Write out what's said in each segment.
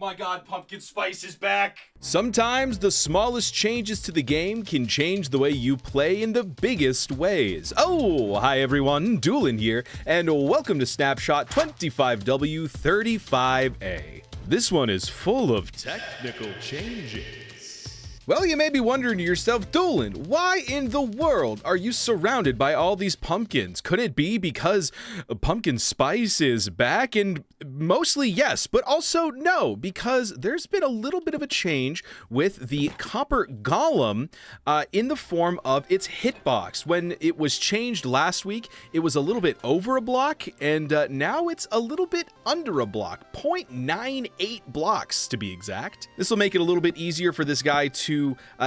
my god, pumpkin spice is back! Sometimes the smallest changes to the game can change the way you play in the biggest ways. Oh, hi everyone, Dewlan here, and welcome to Snapshot 25W35A. This one is full of technical changes. Well, you may be wondering to yourself, Dewlan, why in the world are you surrounded by all these pumpkins? Could it be because pumpkin spice is back? And mostly yes, but also no, because there's been a little bit of a change with the copper golem in the form of its hitbox. When it was changed last week, it was a little bit over a block, and now it's a little bit under a block, 0.98 blocks to be exact. This will make it a little bit easier for this guy to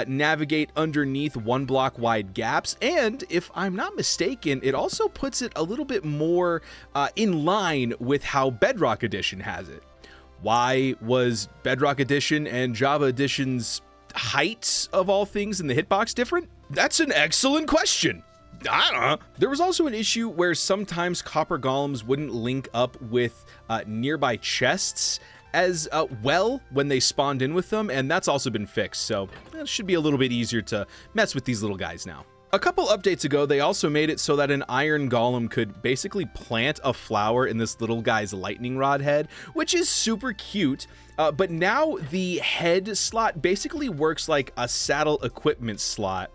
navigate underneath 1 block wide gaps, and if I'm not mistaken, it also puts it a little bit more in line with how Bedrock Edition has it. Why was Bedrock Edition and Java Edition's heights of all things in the hitbox different? That's an excellent question. I don't know. There was also an issue where sometimes copper golems wouldn't link up with nearby chests as well when they spawned in with them, and that's also been fixed, so it should be a little bit easier to mess with these little guys now. A couple updates ago, they also made it so that an iron golem could basically plant a flower in this little guy's lightning rod head, which is super cute, but now the head slot basically works like a saddle equipment slot.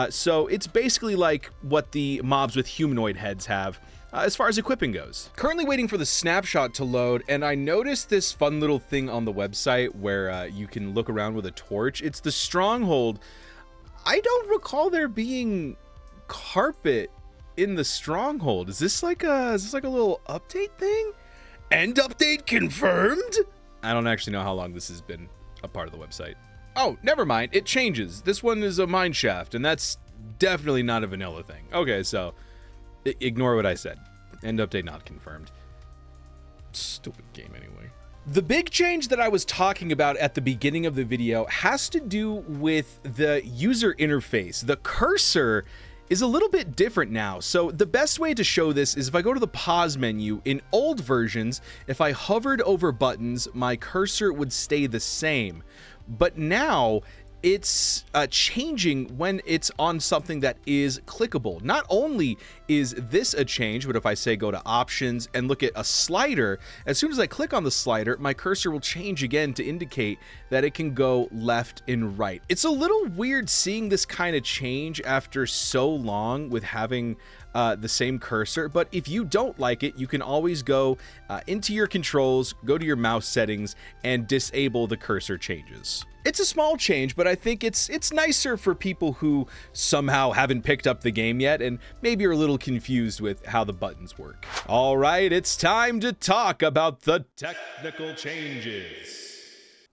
So it's basically like what the mobs with humanoid heads have. As far as equipping goes. Currently waiting for the snapshot to load, and I noticed this fun little thing on the website where you can look around with a torch. It's the stronghold. I don't recall there being carpet in the stronghold. Is this like a little update thing? End update confirmed? I don't actually know how long this has been a part of the website. Oh, never mind. It changes. This one is a mine shaft, and that's definitely not a vanilla thing. Okay, so ignore what I said. End update not confirmed. Stupid game anyway. The big change that I was talking about at the beginning of the video has to do with the user interface. The cursor is a little bit different now. So the best way to show this is if I go to the pause menu. In old versions, if I hovered over buttons, my cursor would stay the same. But now it's changing when it's on something that is clickable. Not only is this a change, but if I say go to options and look at a slider, as soon as I click on the slider, my cursor will change again to indicate that it can go left and right. It's a little weird seeing this kind of change after so long with having the same cursor, but if you don't like it, you can always go into your controls, go to your mouse settings, and disable the cursor changes. It's a small change, but I think it's nicer for people who somehow haven't picked up the game yet and maybe are a little confused with how the buttons work. All right, it's time to talk about the technical changes.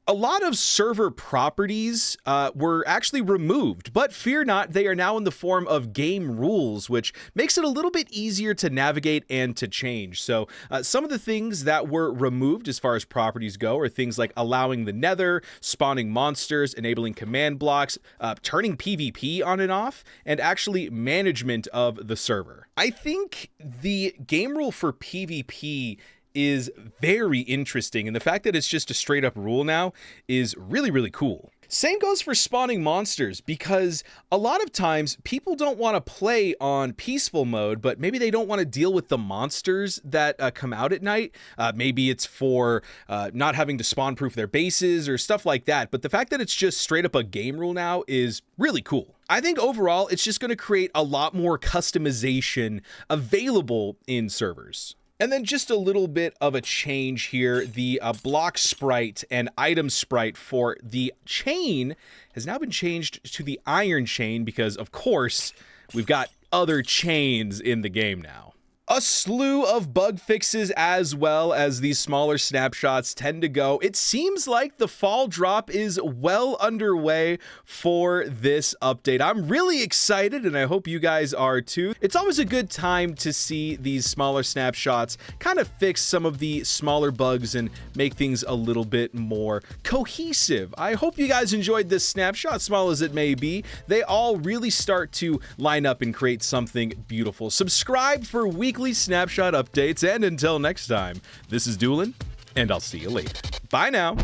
A lot of server properties were actually removed, but fear not, they are now in the form of game rules, which makes it a little bit easier to navigate and to change. So some of the things that were removed as far as properties go are things like allowing the nether, spawning monsters, enabling command blocks, turning PvP on and off, and actually management of the server. I think the game rule for PvP is very interesting, and the fact that it's just a straight up rule now is really, really cool. Same goes for spawning monsters, because a lot of times people don't want to play on peaceful mode, but maybe they don't want to deal with the monsters that come out at night. Maybe it's for not having to spawn proof their bases or stuff like that. But the fact that it's just straight up a game rule now is really cool. I think overall, it's just going to create a lot more customization available in servers. And then just a little bit of a change here. The block sprite and item sprite for the chain has now been changed to the iron chain because, of course, we've got other chains in the game now. A slew of bug fixes as well as these smaller snapshots tend to go. It seems like the fall drop is well underway for this update. I'm really excited, and I hope you guys are too. It's always a good time to see these smaller snapshots kind of fix some of the smaller bugs and make things a little bit more cohesive. I hope you guys enjoyed this snapshot, small as it may be. They all really start to line up and create something beautiful. Subscribe for weekly snapshot updates, and until next time, this is Dewlan, and I'll see you later. Bye now.